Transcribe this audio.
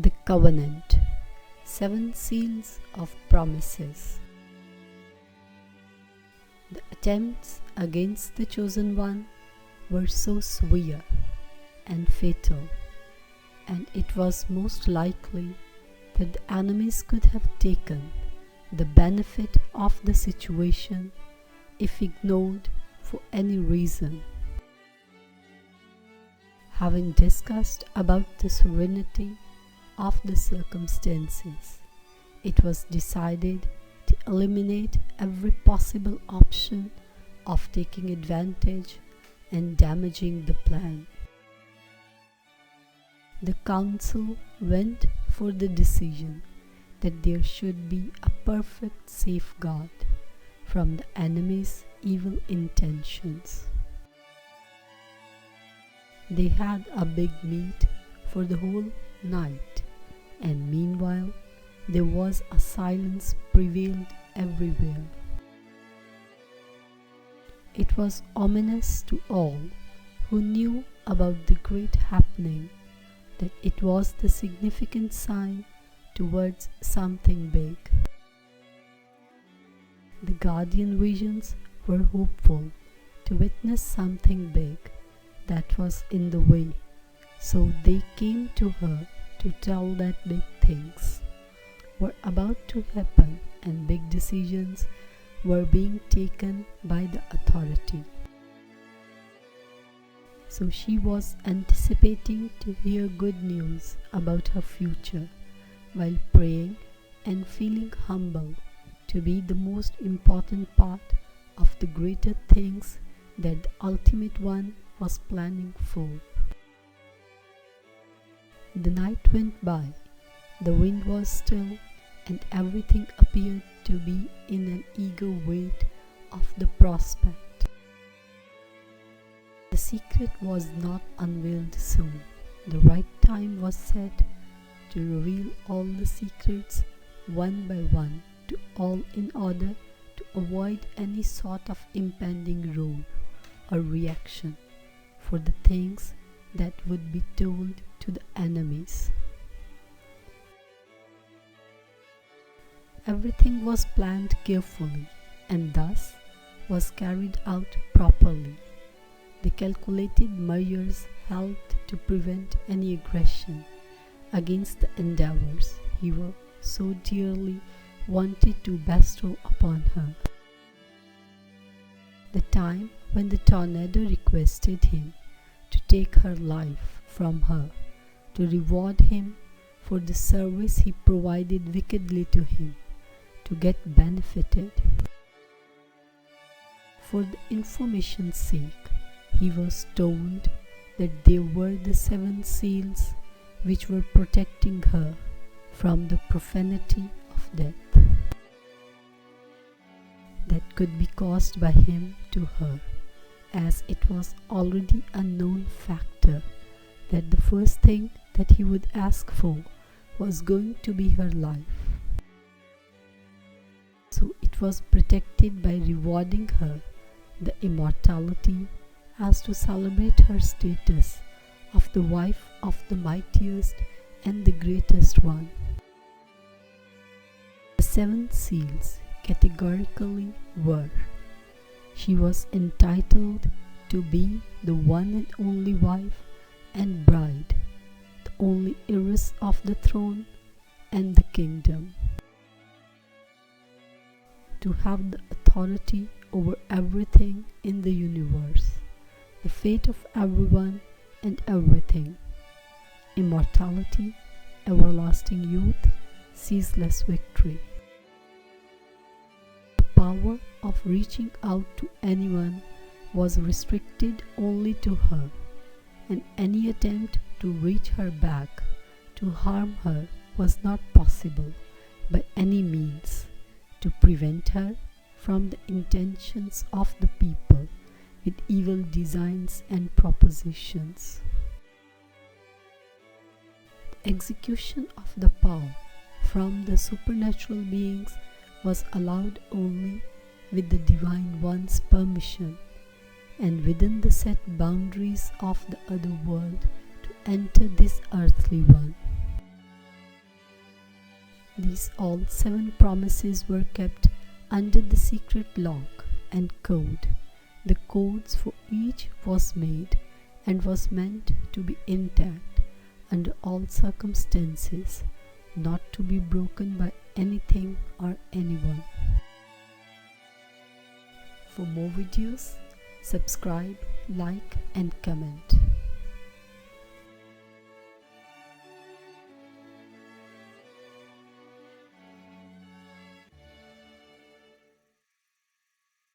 The Covenant, 7 Seals of Promises. The attempts against the Chosen One were so severe and fatal, and it was most likely that the enemies could have taken the benefit of the situation if ignored for any reason. Having discussed about the severity of the circumstances, it was decided to eliminate every possible option of taking advantage and damaging the plan. The council went for the decision that there should be a perfect safeguard from the enemy's evil intentions. They had a big meet for the whole night, and meanwhile there was a silence prevailed everywhere. It was ominous to all who knew about the great happening that it was the significant sign towards something big. The guardian visions were hopeful to witness something big that was in the way, so they came to her to tell that big things were about to happen and big decisions were being taken by the authority. So she was anticipating to hear good news about her future, while praying and feeling humble to be the most important part of the greater things that the Ultimate One was planning for. The night went by, the wind was still, and everything appeared to be in an eager wait of the prospect. The secret was not unveiled soon. The right time was set to reveal all the secrets one by one to all in order to avoid any sort of impending roar or reaction for the things that would be told to the enemies. Everything was planned carefully and thus was carried out properly. The calculated measures helped to prevent any aggression against the endeavors he so dearly wanted to bestow upon her. The time when the tornado requested him to take her life from her to reward him for the service he provided wickedly to him to get benefited. For the information's sake, he was told that they were the 7 seals which were protecting her from the profanity of death that could be caused by him to her, as it was already a known factor that the first thing that he would ask for was going to be her life. So it was protected by rewarding her the immortality as to celebrate her status of the wife of the mightiest and the greatest one. The 7 seals categorically were: she was entitled to be the one and only wife and bride, the only heiress of the throne and the kingdom, to have the authority over everything in the universe, the fate of everyone and everything, immortality, everlasting youth, ceaseless victory. The power of reaching out to anyone was restricted only to her, and any attempt to reach her back, to harm her, was not possible by any means to prevent her from the intentions of the people with evil designs and propositions. The execution of the power from the supernatural beings was allowed only with the Divine One's permission and within the set boundaries of the other world to enter this earthly one. These all 7 promises were kept under the secret lock and code. The codes for each was made and was meant to be intact under all circumstances, not to be broken by anything or anyone. For more videos, subscribe, like and comment.